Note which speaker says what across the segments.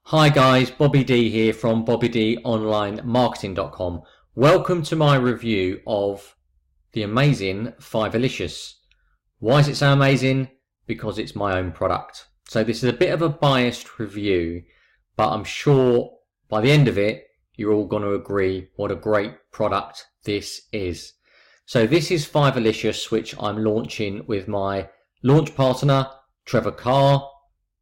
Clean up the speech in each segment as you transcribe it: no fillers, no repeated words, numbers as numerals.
Speaker 1: Hi guys, Bobby D here from BobbyDOnlineMarketing.com. Welcome to my review of the amazing Fiverlicious. Why is it so amazing? Because it's my own product. So this is a bit of a biased review, but I'm sure by the end of it, you're all going to agree what a great product this is. So this is Fiverlicious, which I'm launching with my launch partner, Trevor Carr.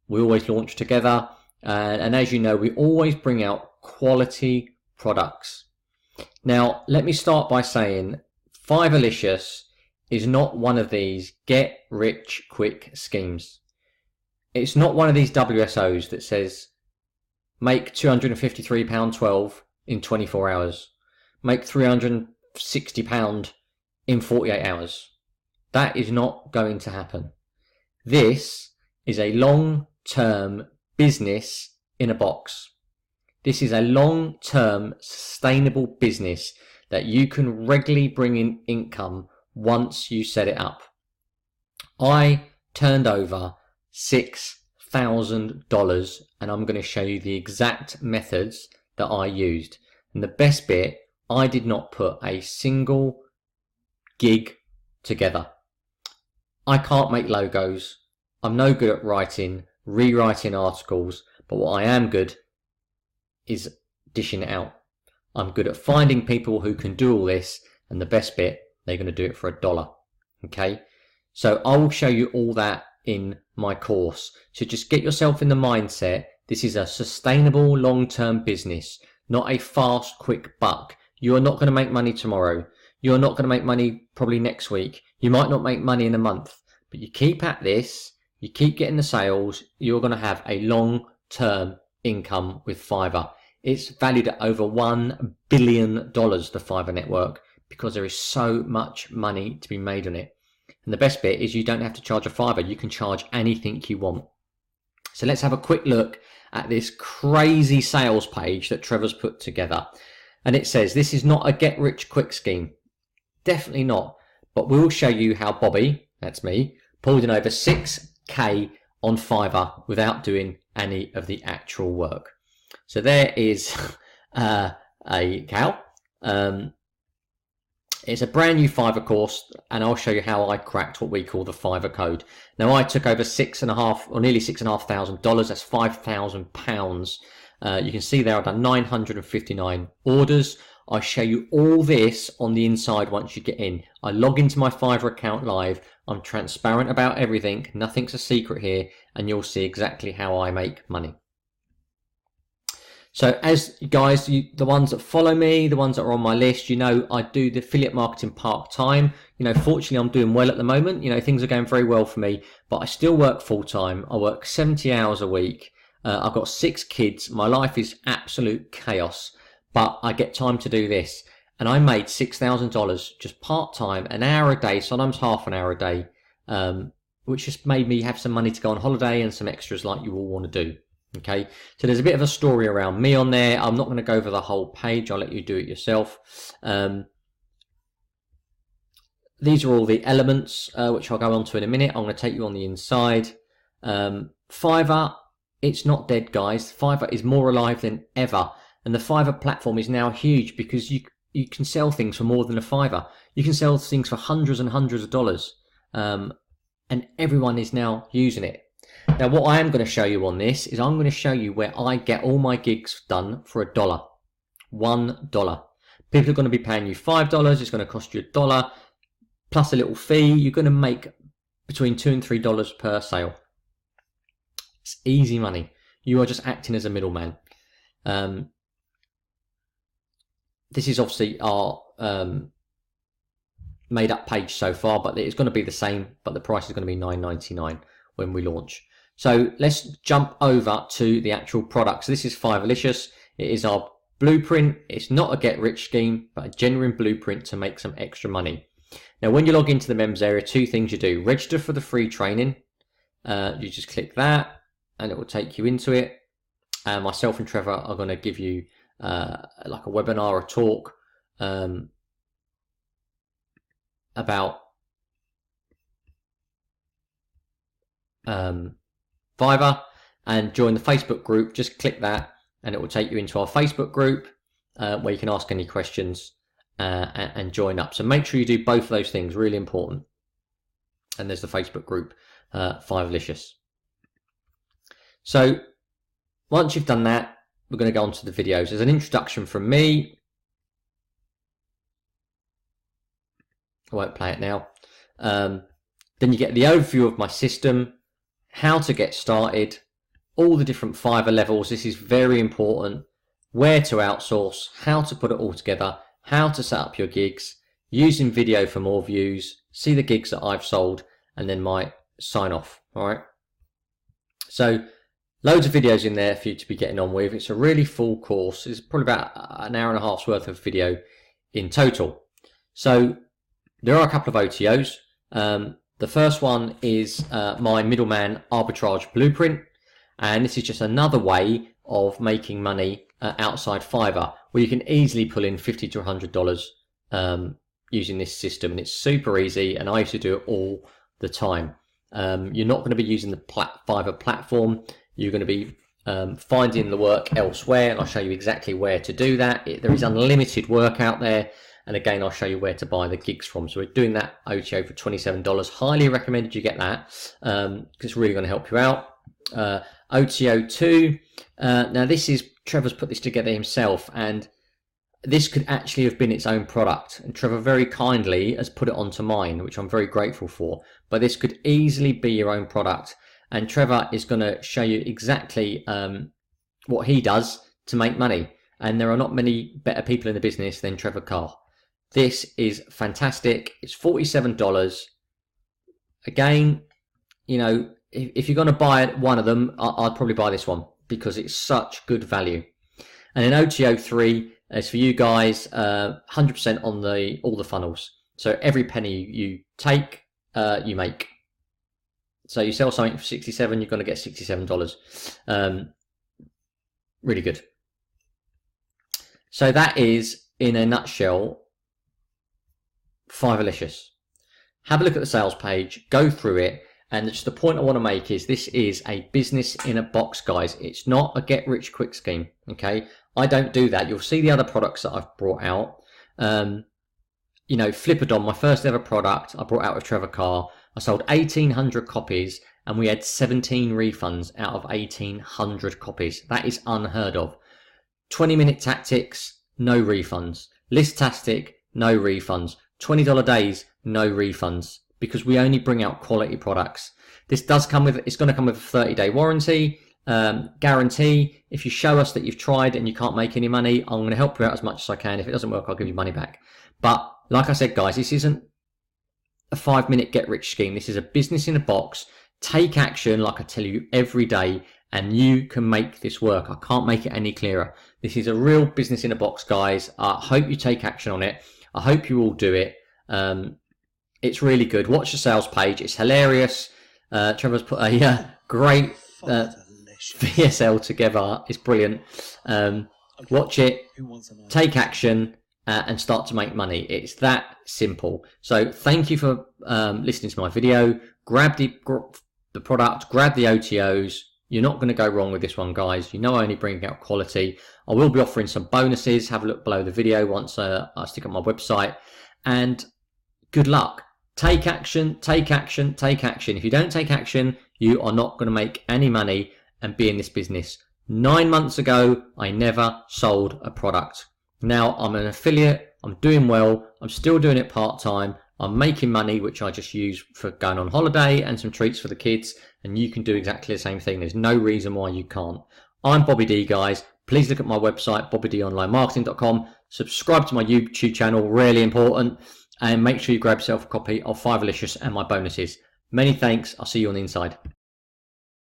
Speaker 1: We always launch together. And as you know, we always bring out quality products. Now, let me start by saying Fiverlicious is not one of these get rich quick schemes. It's not one of these WSOs that says make £253.12 in 24 hours, make £360 in 48 hours. That is not going to happen. This is a long-term business in a box. This is a long-term sustainable business that you can regularly bring in income once you set it up. I turned over $6,000 and I'm going to show you the exact methods that I used. And the best bit, I did not put a single gig together. I can't make logos. I'm no good at rewriting articles, but what I am good is dishing it out. I'm good at finding people who can do all this, and the best bit, they're going to do it for $1. Okay, so I will show you all that in my course. So just get yourself in the mindset. This is a sustainable long-term business, not a fast, quick buck. You are not going to make money tomorrow. You are not going to make money probably next week. You might not make money in a month, but you keep at this. You keep getting the sales, you're going to have a long-term income with Fiverr. It's valued at over $1 billion, the Fiverr network, because there is so much money to be made on it. And the best bit is you don't have to charge a Fiverr. You can charge anything you want. So let's have a quick look at this crazy sales page that Trevor's put together. And it says, this is not a get-rich-quick scheme. Definitely not. But we'll show you how Bobby, that's me, pulled in over $6K on Fiverr without doing any of the actual work. So there is a cow. It's a brand new Fiverr course, and I'll show you how I cracked what we call the Fiverr code. Now I took over nearly $6,500. That's £5,000. You can see there I've done 959 orders. I show you all this on the inside once you get in. I log into my Fiverr account live. I'm transparent about everything. Nothing's a secret here, and you'll see exactly how I make money. So as you guys, the ones that follow me, the ones that are on my list, you know I do the affiliate marketing part-time. You know, fortunately I'm doing well at the moment. You know, things are going very well for me, but I still work full-time. I work 70 hours a week. I've got 6 kids. My life is absolute chaos, but I get time to do this. And I made $6,000 just part-time, an hour a day, sometimes half an hour a day, which just made me have some money to go on holiday and some extras like you all want to do. Okay, so there's a bit of a story around me on there. I'm not going to go over the whole page. I'll let you do it yourself. These are all the elements, which I'll go on to in a minute. I'm going to take you on the inside. Fiverr, it's not dead, guys. Fiverr is more alive than ever. And the Fiverr platform is now huge because you can sell things for more than a Fiverr. You can sell things for hundreds and hundreds of dollars. And everyone is now using it. Now, what I am going to show you on this is I'm going to show you where I get all my gigs done for $1. $1. People are going to be paying you $5. It's going to cost you $1 plus a little fee. You're going to make between $2 and $3 per sale. It's easy money. You are just acting as a middleman. This is obviously our made up page so far, but it's going to be the same, but the price is going to be $9.99 when we launch. So let's jump over to the actual product. So this is Fiverlicious. It is our blueprint. It's not a get rich scheme, but a genuine blueprint to make some extra money. Now, when you log into the members area, 2 things you do. Register for the free training. You just click that and it will take you into it. Myself and Trevor are going to give you like a webinar, a talk about Fiverr, and join the Facebook group, just click that and it will take you into our Facebook group where you can ask any questions and join up. So make sure you do both of those things, really important. And there's the Facebook group, Fiverlicious. So once you've done that, we're going to go on to the videos. There's an introduction from me. I won't play it now. Then you get the overview of my system, how to get started, all the different Fiverr levels. This is very important. Where to outsource, how to put it all together, how to set up your gigs, using video for more views, see the gigs that I've sold, and then my sign off. All right. So loads of videos in there for you to be getting on with. It's a really full course. It's probably about an hour and a half's worth of video in total. So there are a couple of OTOs. The first one is my middleman arbitrage blueprint. And this is just another way of making money outside Fiverr, where you can easily pull in $50 to $100 using this system. And it's super easy. And I used to do it all the time. You're not going to be using the Fiverr platform. You're going to be finding the work elsewhere. And I'll show you exactly where to do that. There is unlimited work out there. And again, I'll show you where to buy the gigs from. So we're doing that OTO for $27. Highly recommended you get that because it's really going to help you out. OTO 2. Now this is, Trevor's put this together himself, and this could actually have been its own product. And Trevor very kindly has put it onto mine, which I'm very grateful for. But this could easily be your own product. And Trevor is going to show you exactly what he does to make money. And there are not many better people in the business than Trevor Carr. This is fantastic. It's $47. Again, you know, if you're going to buy one of them, I'd probably buy this one because it's such good value. And then OTO 3 is for you guys, 100% on all the funnels. So every penny you take, you make. So you sell something for $67, you're going to get $67. Really good. So that is, in a nutshell, Fiverlicious. Have a look at the sales page, go through it, and just the point I want to make is this is a business in a box, guys. It's not a get rich quick scheme, okay? I don't do that. You'll see the other products that I've brought out. You know, Flipperdon, my first ever product, I brought out with Trevor Carr. I sold 1,800 copies and we had 17 refunds out of 1,800 copies. That is unheard of. 20-minute tactics, no refunds. List-tastic, no refunds. $20 days, no refunds, because we only bring out quality products. This does come with, it's going to come with a 30-day warranty, guarantee. If you show us that you've tried and you can't make any money, I'm going to help you out as much as I can. If it doesn't work, I'll give you money back. But like I said, guys, this isn't a 5-minute get rich scheme. This is a business in a box. Take action, like I tell you every day, and you can make this work. I can't make it any clearer. This is a real business in a box, guys. I hope you take action on it. I hope you all do it. It's really good. Watch the sales page. It's hilarious. Trevor's put a great VSL together. It's brilliant. Watch it, take action, and start to make money. It's that simple. So thank you for listening to my video. Grab the product, grab the OTOs. You're not going to go wrong with this one, guys. You know I only bring out quality. I will be offering some bonuses. Have a look below the video once I stick up my website. And good luck. Take action, take action, take action. If you don't take action, you are not going to make any money and be in this business. 9 months ago, I never sold a product. Now I'm an affiliate. I'm doing well. I'm still doing it part-time. I'm making money, which I just use for going on holiday and some treats for the kids. And you can do exactly the same thing. There's no reason why you can't. I'm Bobby D, guys. Please look at my website, bobbydonlinemarketing.com. Subscribe to my YouTube channel, really important. And make sure you grab yourself a copy of Fiverlicious and my bonuses. Many thanks. I'll see you on the inside.